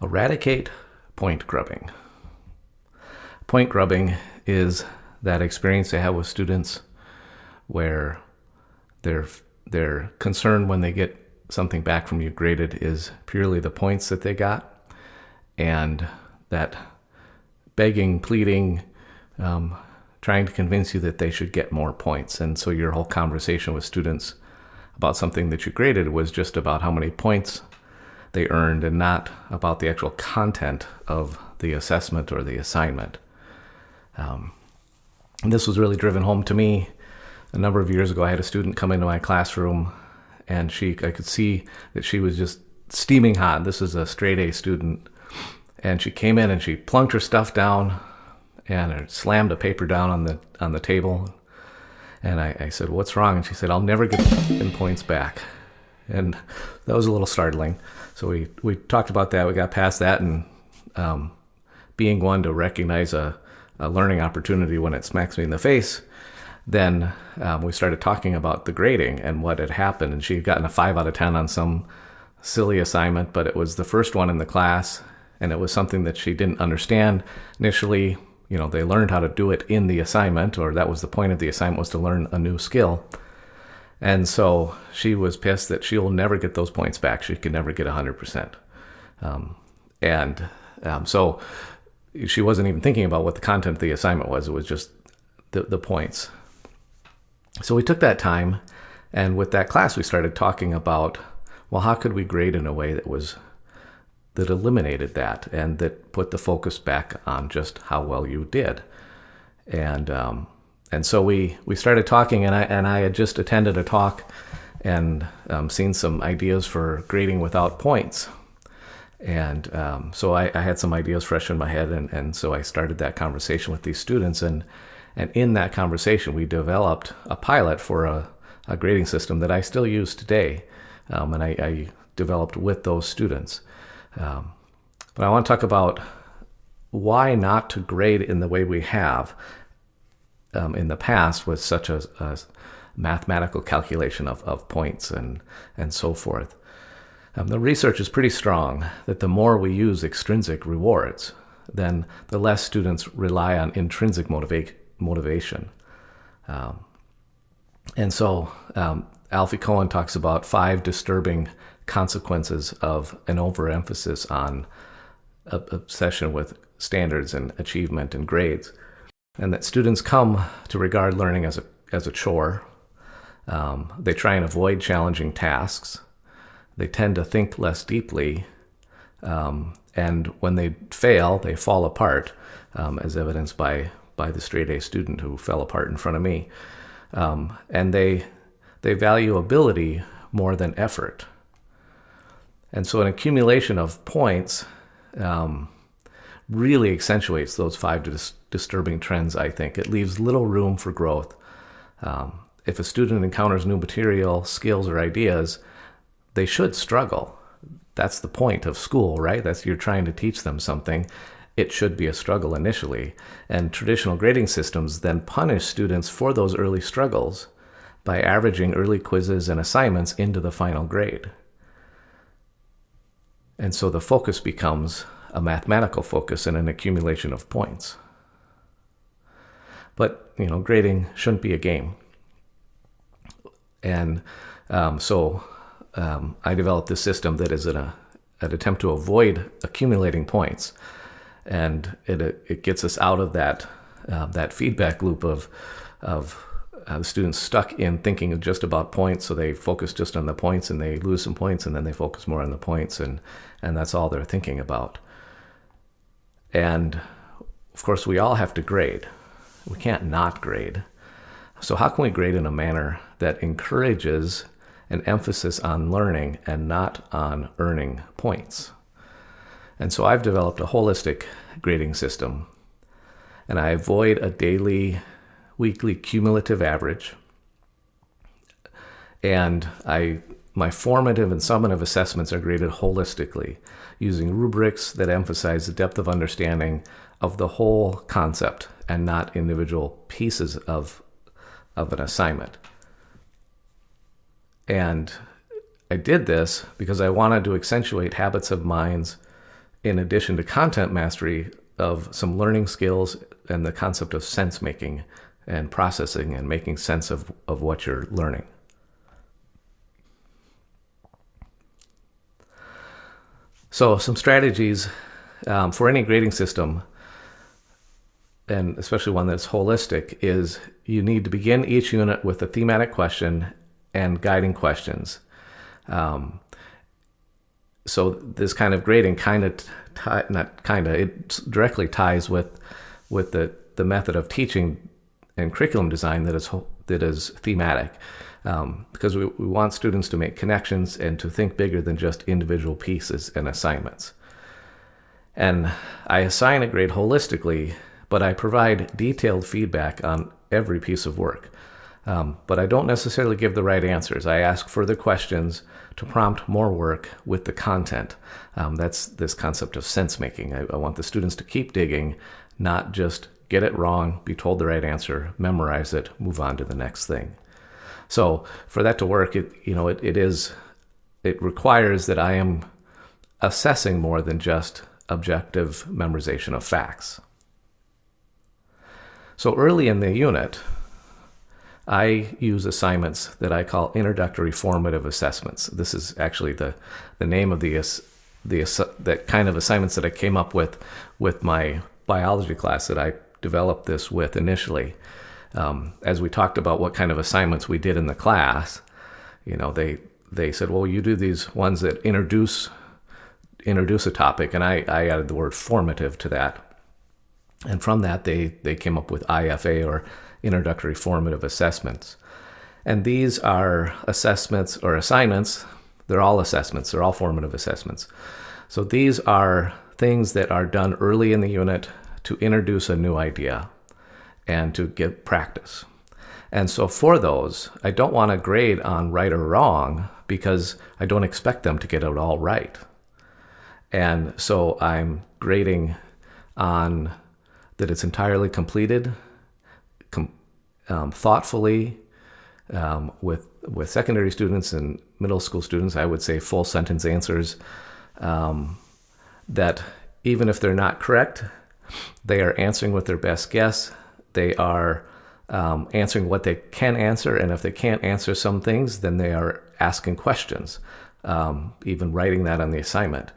Eradicate point grubbing. Point grubbing is that experience they have with students where their concern when they get something back from you graded is purely the points that they got, and that begging, pleading, trying to convince you that they should get more points. And so your whole conversation with students about something that you graded was just about how many points they earned and not about the actual content of the assessment or the assignment. And this was really driven home to me. A number of years ago, I had a student come into my classroom, and I could see that she was just steaming hot. This is a straight A student. And she came in and she plunked her stuff down and slammed a paper down on the table. And I said, "What's wrong?" And she said, "I'll never get 10 points back." And that was a little startling. So we talked about that. We got past that, and being one to recognize a learning opportunity when it smacks me in the face, then we started talking about the grading and what had happened. And she had gotten a 5 out of 10 on some silly assignment, but it was the first one in the class, and it was something that she didn't understand initially. They learned how to do it in the assignment, or that was the point of the assignment, was to learn a new skill. And so she was pissed that she'll never get those points back. She can never get 100%. So she wasn't even thinking about what the content of the assignment was. It was just the points. So we took that time, and with that class, we started talking about, well, how could we grade in a way that eliminated that and that put the focus back on just how well you did. And so we started talking, and I had just attended a talk and seen some ideas for grading without points. And so I had some ideas fresh in my head, and so I started that conversation with these students. And in that conversation, we developed a pilot for a grading system that I still use today, and I developed with those students. But I want to talk about why not to grade in the way we have in the past with such a mathematical calculation of points and so forth. The research is pretty strong that the more we use extrinsic rewards, then the less students rely on intrinsic motivation. And so Alfie Cohen talks about 5 disturbing consequences of an overemphasis on obsession with standards and achievement and grades, and that students come to regard learning as a chore. They try and avoid challenging tasks. They tend to think less deeply, and when they fail, they fall apart, as evidenced by the straight A student who fell apart in front of me. And they value ability more than effort. And so an accumulation of points really accentuates those 5 disturbing trends, I think. It leaves little room for growth. If a student encounters new material, skills, or ideas, they should struggle. That's the point of school, right? You're trying to teach them something. It should be a struggle initially. And traditional grading systems then punish students for those early struggles by averaging early quizzes and assignments into the final grade. And so the focus becomes a mathematical focus and an accumulation of points. But, grading shouldn't be a game. And so I developed this system that is an attempt to avoid accumulating points. And it gets us out of that feedback loop of the students stuck in thinking just about points, so they focus just on the points and they lose some points, and then they focus more on the points, and that's all they're thinking about. And of course, we all have to grade. We can't not grade. So how can we grade in a manner that encourages an emphasis on learning and not on earning points? And so I've developed a holistic grading system, and I avoid a daily, weekly cumulative average. And my formative and summative assessments are graded holistically, using rubrics that emphasize the depth of understanding of the whole concept and not individual pieces of an assignment. And I did this because I wanted to accentuate habits of minds in addition to content mastery, of some learning skills and the concept of sense making and processing and making sense of what you're learning. So some strategies for any grading system, and especially one that's holistic, is you need to begin each unit with a thematic question and guiding questions. So this kind of grading it directly ties with the method of teaching and curriculum design that is thematic. Because we want students to make connections and to think bigger than just individual pieces and assignments. And I assign a grade holistically, but I provide detailed feedback on every piece of work. But I don't necessarily give the right answers. I ask further questions to prompt more work with the content. That's this concept of sense making. I want the students to keep digging, not just get it wrong, be told the right answer, memorize it, move on to the next thing. So for that to work, it requires that I am assessing more than just objective memorization of facts. So early in the unit, I use assignments that I call introductory formative assessments. This is actually the name of that kind of assignments that I came up with my biology class that I developed this with initially. As we talked about what kind of assignments we did in the class, they said, well, you do these ones that introduce a topic, and I added the word formative to that. And from that, they came up with IFA, or introductory formative assessments. And these are assessments or assignments. They're all assessments. They're all formative assessments. So these are things that are done early in the unit to introduce a new idea and to give practice. And so for those, I don't want to grade on right or wrong because I don't expect them to get it all right. And so I'm grading on that it's entirely completed, thoughtfully, with secondary students and middle school students. I would say full sentence answers, that even if they're not correct, they are answering with their best guess. They are answering what they can answer, and if they can't answer some things, then they are asking questions, even writing that on the assignment.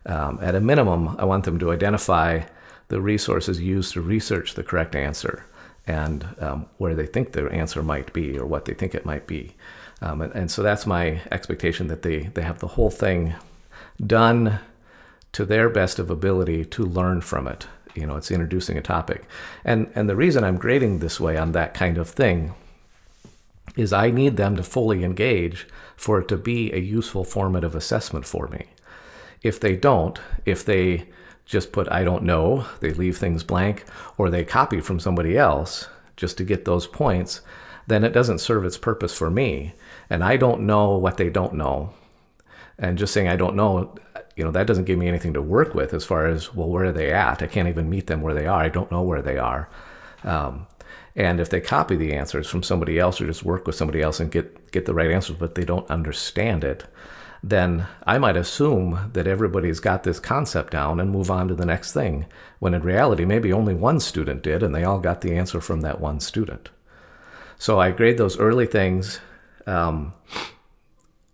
At a minimum, I want them to identify the resources used to research the correct answer, and where they think their answer might be, or what they think it might be. And so that's my expectation, that they have the whole thing done to their best of ability to learn from it. It's introducing a topic. And the reason I'm grading this way on that kind of thing is I need them to fully engage for it to be a useful formative assessment for me. If they don't, if they just put, I don't know, they leave things blank, or they copy from somebody else just to get those points, then it doesn't serve its purpose for me. And I don't know what they don't know. And just saying I don't know, that doesn't give me anything to work with as far as, well, where are they at? I can't even meet them where they are. I don't know where they are. And if they copy the answers from somebody else, or just work with somebody else and get the right answers, but they don't understand it, then I might assume that everybody's got this concept down and move on to the next thing, when in reality, maybe only one student did, and they all got the answer from that one student. So I grade those early things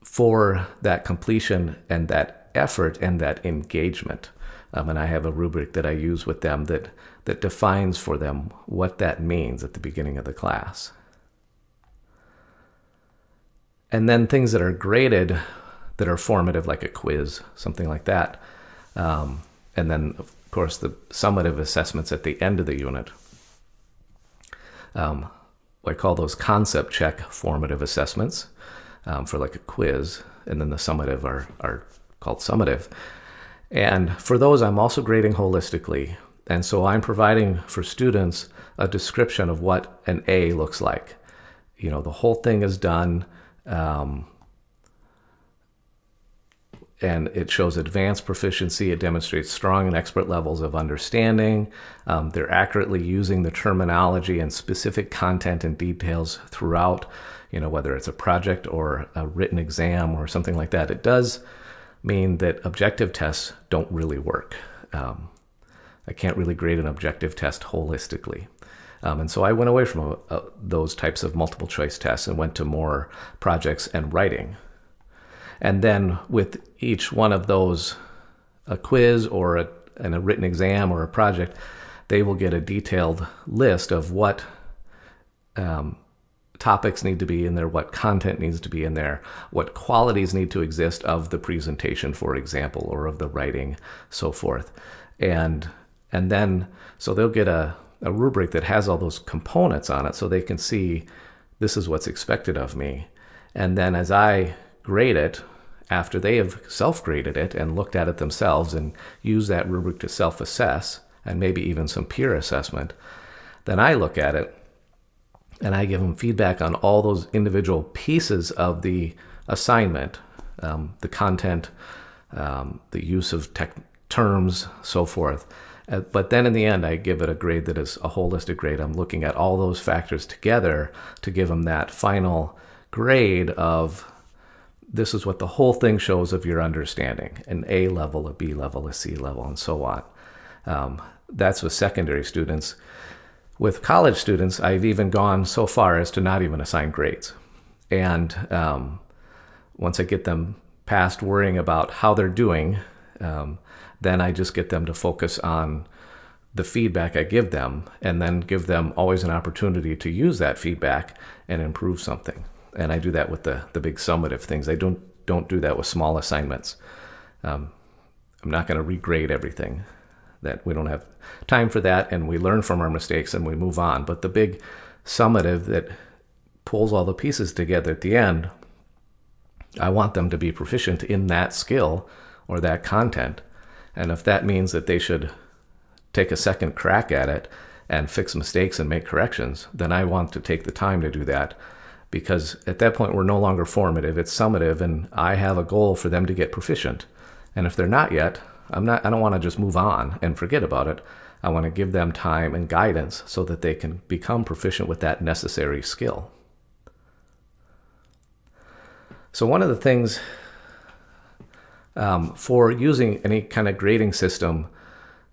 for that completion and that effort and that engagement. And I have a rubric that I use with them that defines for them what that means at the beginning of the class. And then things that are graded that are formative, like a quiz, something like that. And then, of course, the summative assessments at the end of the unit. I call those concept check formative assessments for like a quiz. And then the summative are called summative. And for those, I'm also grading holistically. And so I'm providing for students a description of what an A looks like. The whole thing is done. And it shows advanced proficiency. It demonstrates strong and expert levels of understanding. They're accurately using the terminology and specific content and details throughout, whether it's a project or a written exam or something like that. It does mean that objective tests don't really work. I can't really grade an objective test holistically. And so I went away from those types of multiple choice tests and went to more projects and writing. And then with each one of those, a quiz or a written exam or a project, they will get a detailed list of what topics need to be in there, what content needs to be in there, what qualities need to exist of the presentation, for example, or of the writing, so forth. And then, so they'll get a rubric that has all those components on it so they can see this is what's expected of me. And then as I grade it, after they have self-graded it and looked at it themselves and used that rubric to self-assess, and maybe even some peer assessment, then I look at it and I give them feedback on all those individual pieces of the assignment, the content, the use of terms, so forth. But then in the end, I give it a grade that is a holistic grade. I'm looking at all those factors together to give them that final grade of this is what the whole thing shows of your understanding, an A level, a B level, a C level, and so on. That's with secondary students. With college students, I've even gone so far as to not even assign grades. And once I get them past worrying about how they're doing, then I just get them to focus on the feedback I give them, and then give them always an opportunity to use that feedback and improve something. And I do that with the big summative things. I don't do that with small assignments. I'm not going to regrade everything. That we don't have time for that, and we learn from our mistakes and we move on. But the big summative that pulls all the pieces together at the end, I want them to be proficient in that skill or that content. And if that means that they should take a second crack at it and fix mistakes and make corrections, then I want to take the time to do that, because at that point we're no longer formative, it's summative, and I have a goal for them to get proficient. And if they're not yet, I don't want to just move on and forget about it. I want to give them time and guidance so that they can become proficient with that necessary skill. So one of the things for using any kind of grading system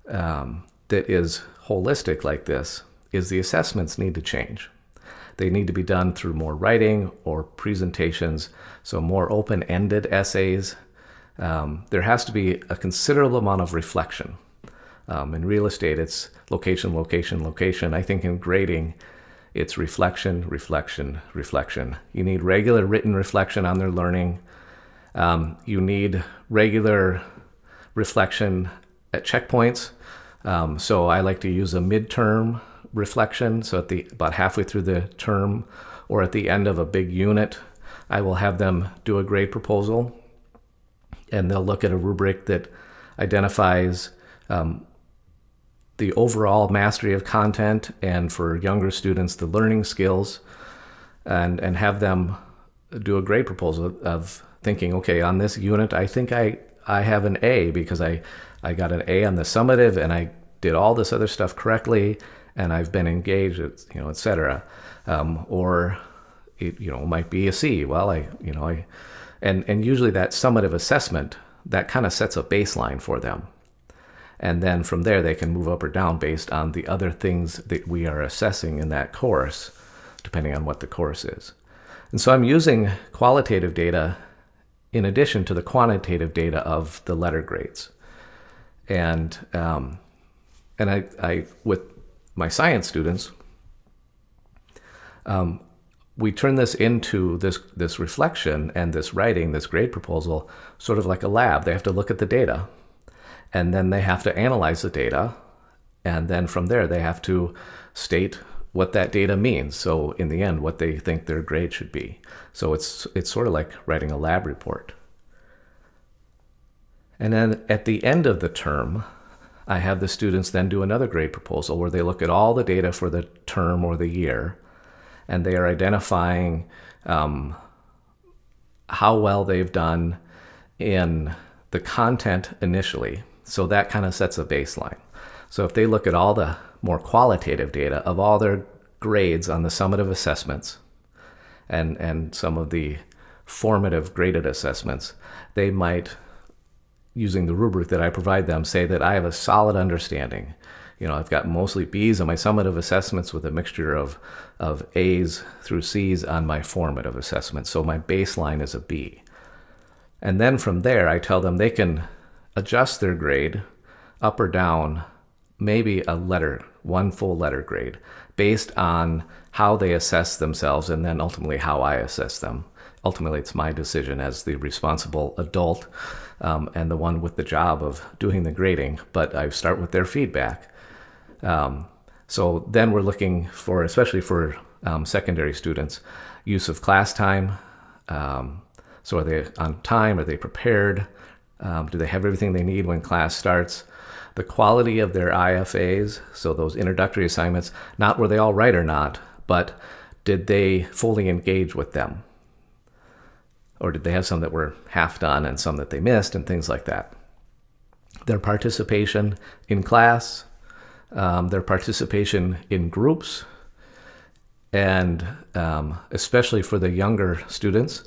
that is holistic like this is the assessments need to change. They need to be done through more writing or presentations, so more open-ended essays. There has to be a considerable amount of reflection. In real estate, it's location, location, location. I think in grading, it's reflection, reflection, reflection. You need regular written reflection on their learning. You need regular reflection at checkpoints. So I like to use a midterm reflection. So about halfway through the term or at the end of a big unit, I will have them do a grade proposal. And they'll look at a rubric that identifies the overall mastery of content, and for younger students, the learning skills, and have them do a grade proposal of thinking, okay, on this unit, I think I have an A because I got an A on the summative and I did all this other stuff correctly and I've been engaged, et cetera. Or it, might be a C. Well, And usually that summative assessment, that kind of sets a baseline for them. And then from there, they can move up or down based on the other things that we are assessing in that course, depending on what the course is. And so I'm using qualitative data in addition to the quantitative data of the letter grades. And I with my science students, we turn this into this reflection and this writing, this grade proposal, sort of like a lab. They have to look at the data, and then they have to analyze the data, and then from there they have to state what that data means. So in the end, what they think their grade should be. So it's sort of like writing a lab report. And then at the end of the term, I have the students then do another grade proposal where they look at all the data for the term or the year, and they are identifying how well they've done in the content initially. So that kind of sets a baseline. So if they look at all the more qualitative data of all their grades on the summative assessments and some of the formative graded assessments, they might using the rubric that I provide them, say that I have a solid understanding. I've got mostly B's on my summative assessments with a mixture of A's through C's on my formative assessments. So my baseline is a B. And then from there, I tell them they can adjust their grade up or down, maybe one full letter grade, based on how they assess themselves and then ultimately how I assess them. Ultimately, it's my decision as the responsible adult and the one with the job of doing the grading, but I start with their feedback. So then we're looking for, especially for secondary students, use of class time. So are they on time? Are they prepared? Do they have everything they need when class starts? The quality of their IFAs, so those introductory assignments, not were they all right or not, but did they fully engage with them? Or did they have some that were half done and some that they missed and things like that? Their participation in class, their participation in groups, and especially for the younger students,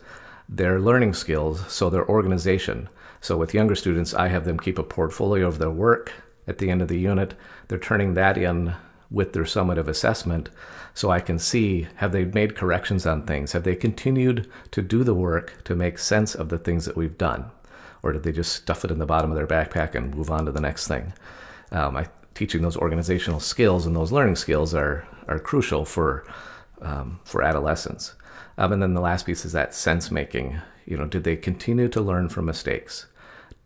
their learning skills, so their organization. So with younger students, I have them keep a portfolio of their work at the end of the unit. They're turning that in with their summative assessment so I can see, have they made corrections on things? Have they continued to do the work to make sense of the things that we've done? Or did they just stuff it in the bottom of their backpack and move on to the next thing? Teaching those organizational skills and those learning skills are crucial for adolescents. And then the last piece is that sense making. Did they continue to learn from mistakes?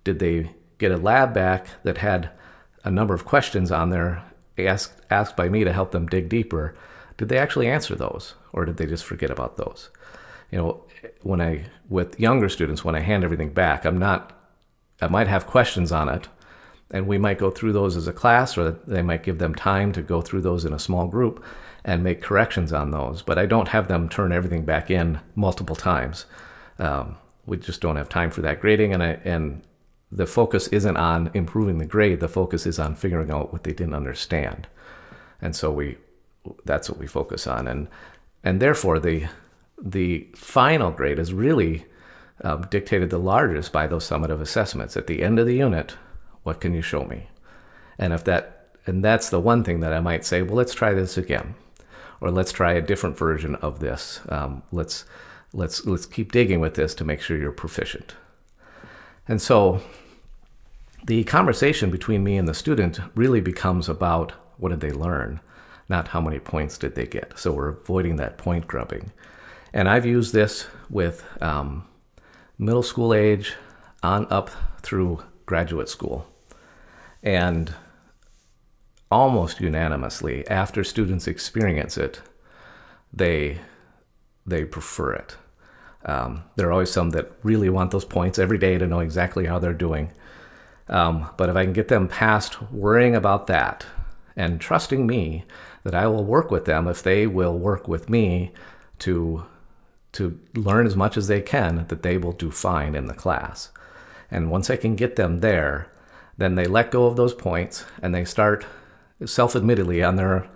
Did they get a lab back that had a number of questions on there asked by me to help them dig deeper? Did they actually answer those, or did they just forget about those? With younger students, when I hand everything back, I might have questions on it, and we might go through those as a class, or they might give them time to go through those in a small group and make corrections on those. But I don't have them turn everything back in multiple times. We just don't have time for that grading, and the focus isn't on improving the grade. The focus is on figuring out what they didn't understand, and so that's what we focus on, and therefore the final grade is really dictated the largest by those summative assessments. At the end of the unit, what can you show me? And that's the one thing that I might say, well, let's try this again, or let's try a different version of this. Let's keep digging with this to make sure you're proficient. And so the conversation between me and the student really becomes about what did they learn, not how many points did they get. So we're avoiding that point grubbing. And I've used this with middle school age on up through graduate school. And almost unanimously, after students experience it, they prefer it. There are always some that really want those points every day to know exactly how they're doing. But if I can get them past worrying about that and trusting me that I will work with them if they will work with me to learn as much as they can, that they will do fine in the class. And once I can get them there, then they let go of those points and they start self-admittedly on their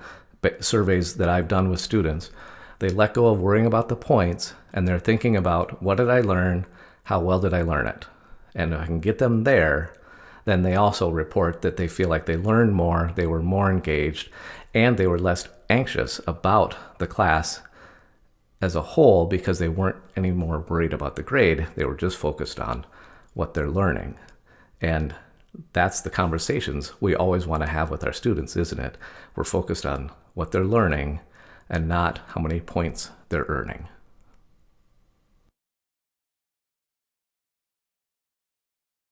surveys that I've done with students. They let go of worrying about the points and they're thinking about, what did I learn? How well did I learn it? And if I can get them there, then they also report that they feel like they learned more, they were more engaged, and they were less anxious about the class as a whole because they weren't any more worried about the grade. They were just focused on what they're learning. And that's the conversations we always want to have with our students, isn't it? We're focused on what they're learning and not how many points they're earning.